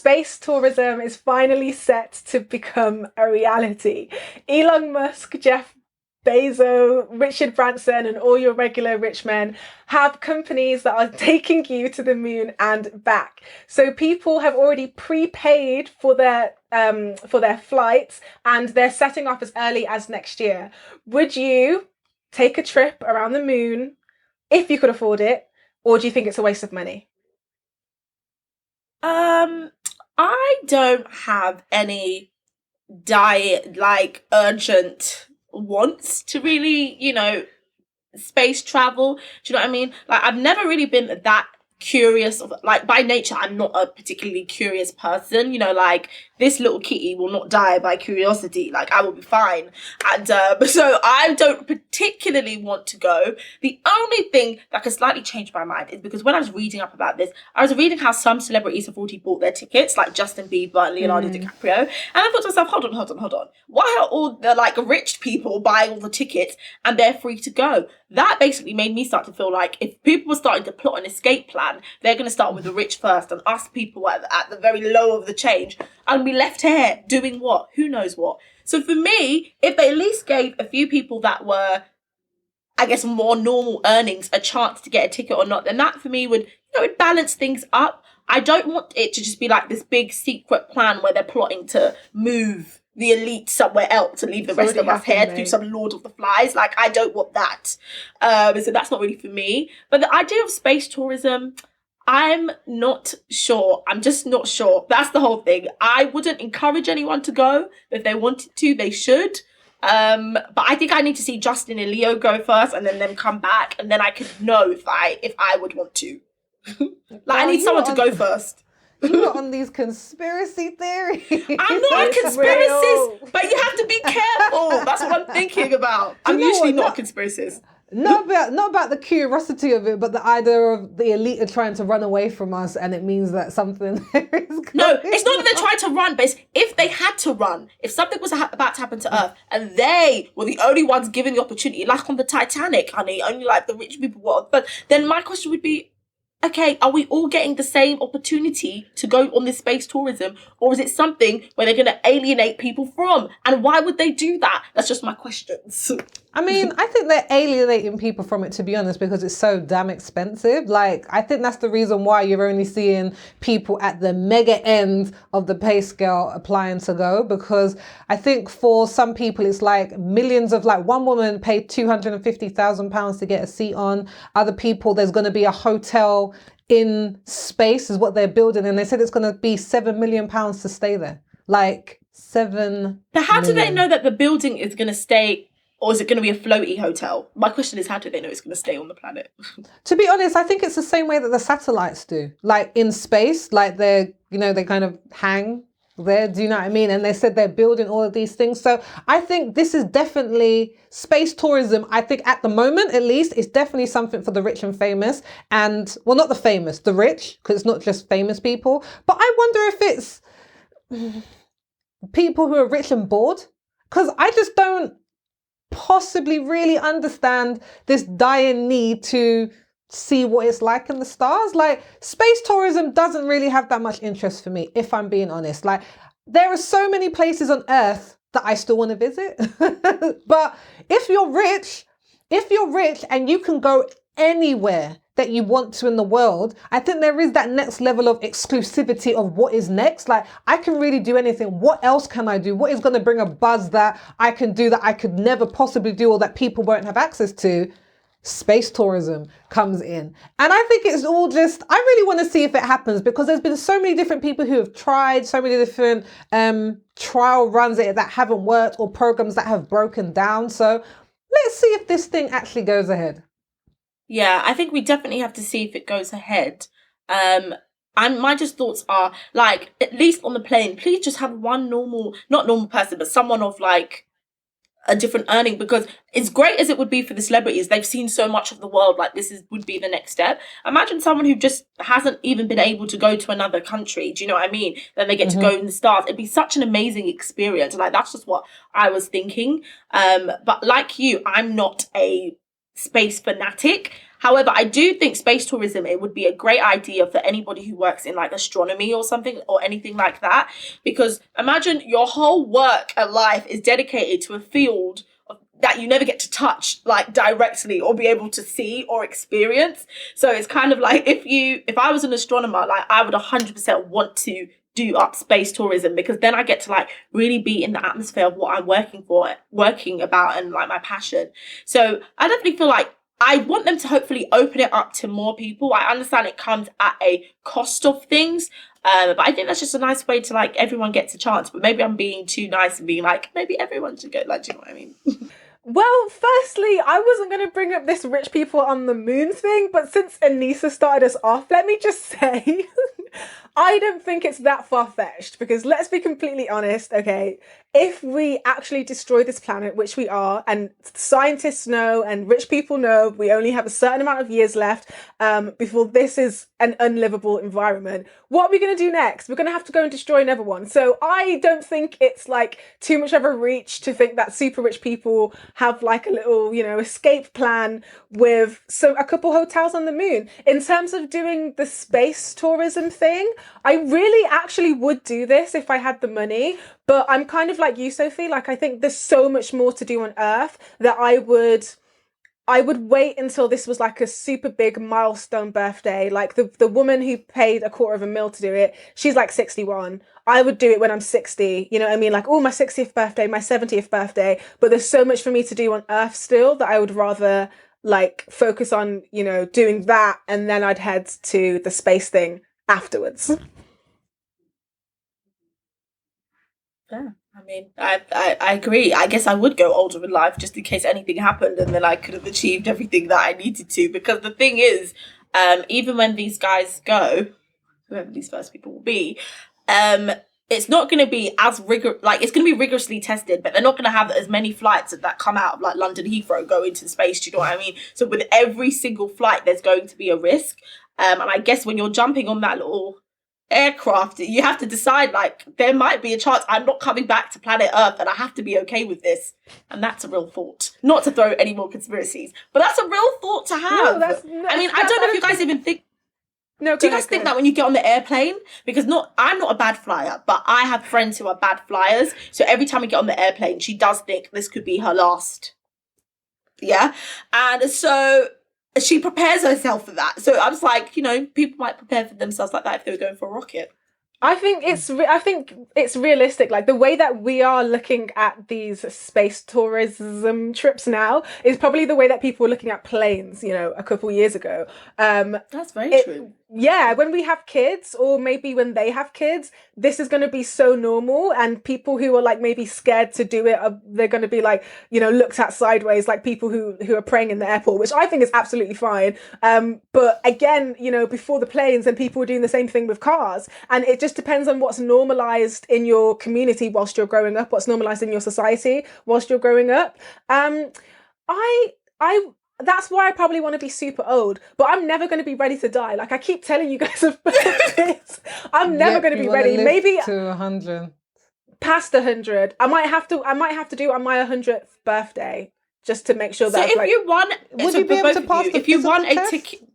space tourism is finally set to become a reality. Elon Musk, Jeff Bezos, Richard Branson, and all your regular rich men have companies that are taking you to the moon and back. So people have already prepaid for their flights, and they're setting off as early as next year. Would you take a trip around the moon if you could afford it, or do you think it's a waste of money? I don't have any diet like urgent wants to really, space travel. Do you know what I mean? Like, I've never really been that curious of, like, by nature I'm not a particularly curious person, like this little kitty will not die by curiosity, like I will be fine. And so I don't particularly want to go. The only thing that could slightly change my mind is because when I was reading up about this, I was reading how some celebrities have already bought their tickets, like Justin Bieber and Leonardo DiCaprio, and I thought to myself, hold on, why are all the like rich people buying all the tickets and they're free to go? That basically made me start to feel like if people were starting to plot an escape plan, they're going to start with the rich first, and us people at the very low of the change and be left here doing what? Who knows what? So for me, if they at least gave a few people that were, I guess, more normal earnings a chance to get a ticket or not, then that for me would, it'd balance things up. I don't want it to just be like this big secret plan where they're plotting to move the elite somewhere else and leave the rest of us here to do some Lord of the Flies. Like, I don't want that. So that's not really for me. But the idea of space tourism, I'm not sure. I'm just not sure. That's the whole thing. I wouldn't encourage anyone to go. If they wanted to, they should. But I think I need to see Justin and Leo go first and then them come back, and then I could know if I would want to. I need someone to go first. You're on these conspiracy theories. I'm not a conspiracist, but you have to be careful. That's what I'm thinking about. I'm usually not a conspiracist. Not about the curiosity of it, but the idea of the elite are trying to run away from us, and it means that something there is going. No, it's not that they're trying to run, but it's if they had to run, if something was about to happen to Earth, and they were the only ones given the opportunity, like on the Titanic, honey, only like the rich people were. But then my question would be, okay, are we all getting the same opportunity to go on this space tourism, or is it something where they're going to alienate people from? And why would they do that? That's just my questions. I mean, I think they're alienating people from it, to be honest, because it's so damn expensive. Like, I think that's the reason why you're only seeing people at the mega end of the pay scale applying to go, because I think for some people it's like millions of, like, one woman paid £250,000 to get a seat on. Other people, there's going to be a hotel in space is what they're building, and they said it's going to be £7 million to stay there. Like, 7 But how do they million. know that the building is going to stay, or is it going to be a floaty hotel? My question is, how do they know it's going to stay on the planet? To be honest, I think it's the same way that the satellites do. Like in space, like they kind of hang there. Do you know what I mean? And they said they're building all of these things. So I think this is definitely space tourism. I think at the moment, at least, it's definitely something for the rich and famous. And, well, not the famous, the rich, because it's not just famous people. But I wonder if it's people who are rich and bored. Because I just don't possibly really understand this dire need to see what it's like in the stars. Like, space tourism doesn't really have that much interest for me, if I'm being honest. Like, there are so many places on Earth that I still want to visit. But if you're rich and you can go anywhere that you want to in the world, I think there is that next level of exclusivity of what is next. Like, I can really do anything. What else can I do? What is going to bring a buzz that I can do that I could never possibly do, or that people won't have access to? Space tourism comes in. And I think it's all just, I really want to see if it happens, because there's been so many different people who have tried, so many different trial runs that haven't worked, or programs that have broken down. So let's see if this thing actually goes ahead. Yeah, I think we definitely have to see if it goes ahead. And my just thoughts are, like, at least on the plane, please just have one not normal person, but someone of like a different earning, because as great as it would be for the celebrities, they've seen so much of the world, like would be the next step. Imagine someone who just hasn't even been able to go to another country, do you know what I mean? Then they get to go in the stars. It'd be such an amazing experience. Like, that's just what I was thinking. But like you, I'm not a space fanatic. However, I do think space tourism, it would be a great idea for anybody who works in like astronomy or something or anything like that. Because imagine your whole work and life is dedicated to a field that you never get to touch like directly or be able to see or experience. So it's kind of like if I was an astronomer, like I would 100% want to do up space tourism, because then I get to like really be in the atmosphere of what I'm working about and like my passion. So I definitely feel like I want them to hopefully open it up to more people. I understand it comes at a cost of things, but I think that's just a nice way to like everyone gets a chance. But maybe I'm being too nice and being like, maybe everyone should go. Like, do you know what I mean? Well, firstly, I wasn't going to bring up this rich people on the moon thing, but since Anissa started us off, let me just say, I don't think it's that far-fetched, because let's be completely honest, okay, if we actually destroy this planet, which we are, and scientists know and rich people know we only have a certain amount of years left before this is an unlivable environment, what are we going to do next? We're going to have to go and destroy another one. So I don't think it's like too much of a reach to think that super rich people have like a little, escape plan with a couple hotels on the moon. In terms of doing the space tourism thing, I really actually would do this if I had the money, but I'm kind of like you, Sophie. Like, I think there's so much more to do on Earth that I would wait until this was like a super big milestone birthday. Like the woman who paid $250,000 to do it, she's like 61. I would do it when I'm 60. You know what I mean? Like, oh, my 60th birthday, my 70th birthday. But there's so much for me to do on Earth still that I would rather like focus on, doing that. And then I'd head to the space thing afterwards. Yeah, I mean, I agree. I guess I would go older in life just in case anything happened, and then I could have achieved everything that I needed to. Because the thing is, even when these guys go, whoever these first people will be, it's not going to be as it's going to be rigorously tested, but they're not going to have as many flights that come out of like London Heathrow go into space. Do you know what I mean? So with every single flight, there's going to be a risk. And I guess when you're jumping on that little aircraft, you have to decide, like, there might be a chance I'm not coming back to planet Earth, and I have to be okay with this. And that's a real thought. Not to throw any more conspiracies, but that's a real thought to have. I mean, I don't know if you guys even think. No, do you guys think that when you get on the airplane? Because I'm not a bad flyer, but I have friends who are bad flyers. So every time we get on the airplane, she does think this could be her last. Yeah. And so she prepares herself for that. So I was like, people might prepare for themselves like that if they were going for a rocket. I think it's realistic. Like, the way that we are looking at these space tourism trips now is probably the way that people were looking at planes, a couple years ago. That's very true. Yeah, when we have kids, or maybe when they have kids, this is going to be so normal, and people who are like maybe scared to do it, they're going to be like, looked at sideways, like people who are praying in the airport, which I think is absolutely fine. But again, before the planes, and people were doing the same thing with cars, and it just depends on what's normalized in your community whilst you're growing up, what's normalized in your society whilst you're growing up. That's why I probably want to be super old, but I'm never going to be ready to die. Like, I keep telling you guys about this. I'm never going to be ready. Maybe to 100, past 100. I might have to do it on my 100th birthday just to make sure that. So if you won, would you be able to pass the if you won a test? ticket?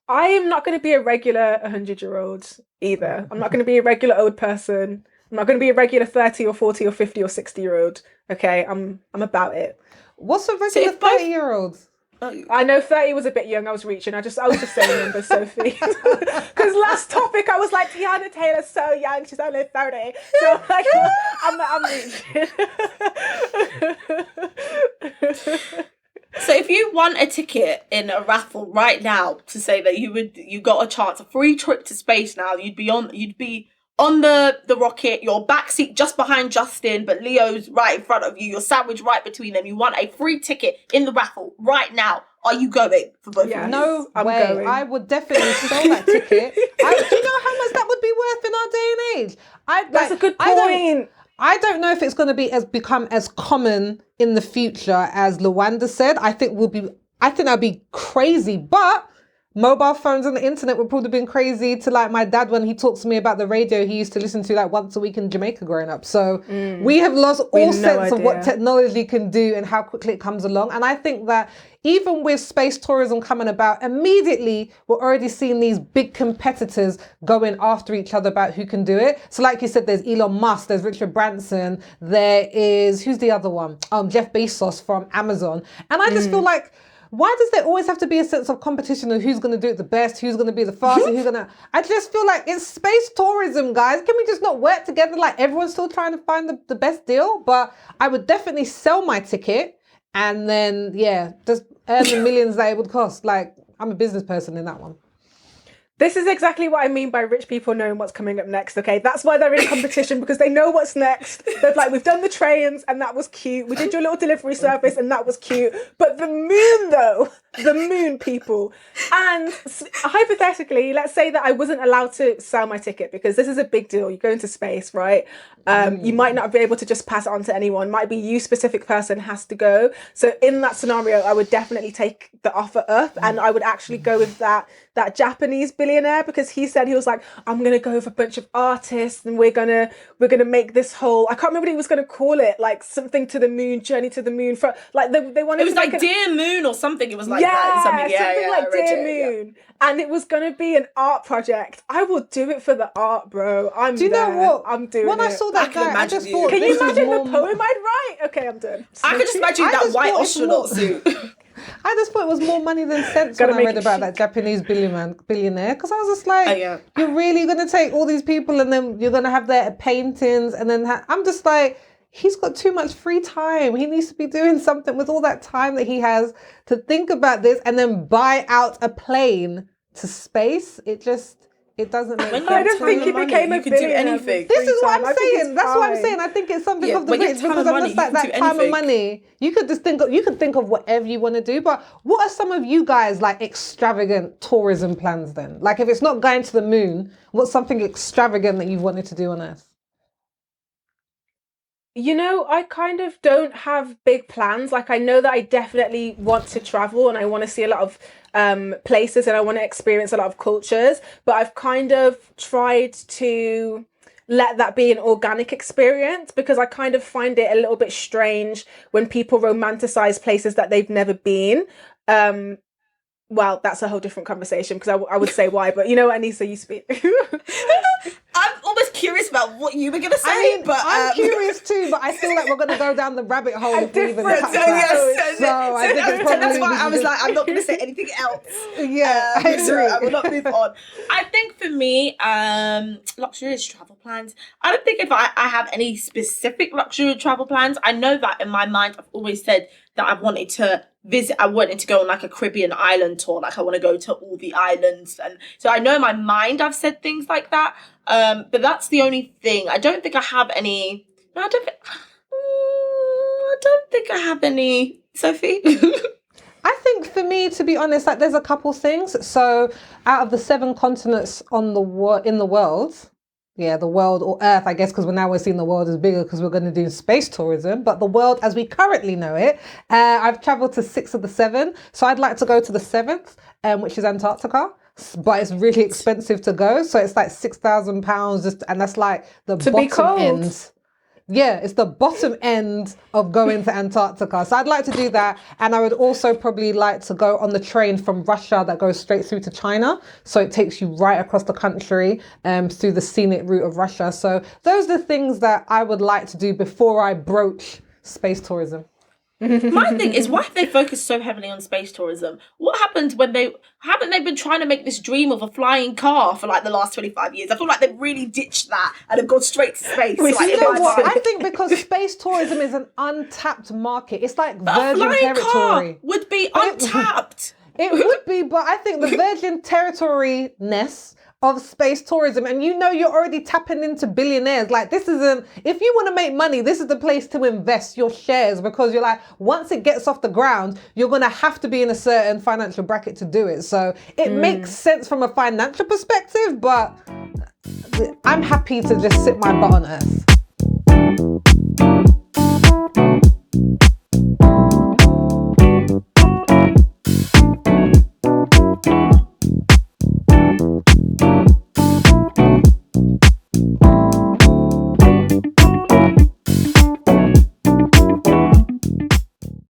I am not going to be a regular 100-year-old either. I'm not going to be a regular old person. I'm not going to be a regular 30 or 40 or 50 or 60-year-old. Okay, I'm about it. What's a regular 30-year-old? I know 30 was a bit young. I was reaching. I was just saying numbers, Sophie. Because last topic, I was like, Tiana Taylor's so young. She's only 30. So like, I'm reaching. So if you won a ticket in a raffle right now to say that you got a chance, a free trip to space now, you'd be on the rocket, your backseat just behind Justin, but Leo's right in front of you, you're sandwiched right between them. You want a free ticket in the raffle right now. Are you going for both of you? No I'm way. going. I would definitely sell that ticket. Do you know how much that would be worth in our day and age? That's a good point. I don't know if it's going to become as common in the future as Luanda said. I think that'd be crazy, but mobile phones and the internet would probably been crazy to like my dad when he talks to me about the radio he used to listen to like once a week in Jamaica growing up. So we have lost all sense of what technology can do and how quickly it comes along. And I think that even with space tourism coming about, immediately we're already seeing these big competitors going after each other about who can do it. So like you said, there's Elon Musk, there's Richard Branson, there is, who's the other one? Jeff Bezos from Amazon. And I just feel like, why does there always have to be a sense of competition of who's going to do it the best, who's going to be the fastest, who's going to... I just feel like it's space tourism, guys. Can we just not work together? Like everyone's still trying to find the best deal, but I would definitely sell my ticket and then, yeah, just earn the millions that it would cost. Like, I'm a business person in that one. This is exactly what I mean by rich people knowing what's coming up next, okay? That's why they're in competition, because they know what's next. They're like, we've done the trains and that was cute. We did your little delivery service and that was cute. But the moon, though, the moon, people. And hypothetically, let's say that I wasn't allowed to sell my ticket because this is a big deal. You go into space, right? You might not be able to just pass it on to anyone. Might be you specific person has to go. So in that scenario, I would definitely take the offer up and I would actually go with that Japanese billionaire, because he said, he was like, I'm gonna go with a bunch of artists and we're gonna make this whole, I can't remember what he was gonna call it, like something to the moon, journey to the moon, for like they wanted it was to like Dear Moon or something. It was like that, something like Dear Moon. And it was gonna be an art project. I will do it for the art, bro. Do you know what? I'm doing when it. I saw that guy, I just thought, can you imagine the poem I'd write? Okay, I'm done. I could just imagine that white astronaut suit. I just thought it was more money than sense when I read about that Japanese billionaire, because I was just like, you're really going to take all these people and then you're going to have their paintings and then I'm just like, he's got too much free time. He needs to be doing something with all that time that he has to think about this and then buy out a plane to space. It doesn't make sense. I don't think he became a billionaire. Anything. This is what I'm saying. That's what I'm saying. I think it's something of the rich, because I'm just like that time of money. You could just think of whatever you want to do. But what are some of you guys like extravagant tourism plans then? Like if it's not going to the moon, what's something extravagant that you've wanted to do on Earth? You know, I kind of don't have big plans. Like, I know that I definitely want to travel and I want to see a lot of places and I want to experience a lot of cultures. But I've kind of tried to let that be an organic experience, because I kind of find it a little bit strange when people romanticize places that they've never been. Well, that's a whole different conversation, because I would say why, but you know what, Anissa, you speak. I'm almost curious about what you were going to say, but I'm curious too, but I feel like we're going to go down the rabbit hole if we even touch that. So that's why I was like, I'm not going to say anything else. Yeah, I agree. I will not move on. I think for me, luxurious travel plans. I don't think if I have any specific luxury travel plans. I know that in my mind, I've always said that I wanted to visit. I wanted to go on like a Caribbean island tour. Like I want to go to all the islands, and so I know in my mind I've said things like that. But that's the only thing. I don't think I have any. No, I don't think I have any. Sophie. I think for me, to be honest, like there's a couple things. So out of the 7 continents in the world. Yeah, the world, or Earth, I guess, because we're seeing the world as bigger because we're going to do space tourism. But the world as we currently know it, I've travelled to 6 of the 7. So I'd like to go to the 7th, which is Antarctica. But it's really expensive to go. So it's like £6,000, and that's like the bottom end. Yeah, it's the bottom end of going to Antarctica. So I'd like to do that. And I would also probably like to go on the train from Russia that goes straight through to China. So it takes you right across the country through the scenic route of Russia. So those are the things that I would like to do before I broach space tourism. My thing is, why have they focused so heavily on space tourism? What happened when haven't they been trying to make this dream of a flying car for like the last 25 years? I feel like they've really ditched that and have gone straight to space. You know what? I think because space tourism is an untapped market. It's like virgin territory. Car would be untapped. It would be, but I think the virgin territory-ness of space tourism, and you know you're already tapping into billionaires. Like this isn't, if you want to make money, this is the place to invest your shares, because you're like, once it gets off the ground, you're going to have to be in a certain financial bracket to do it. So it makes sense from a financial perspective, but I'm happy to just sit my butt on Earth.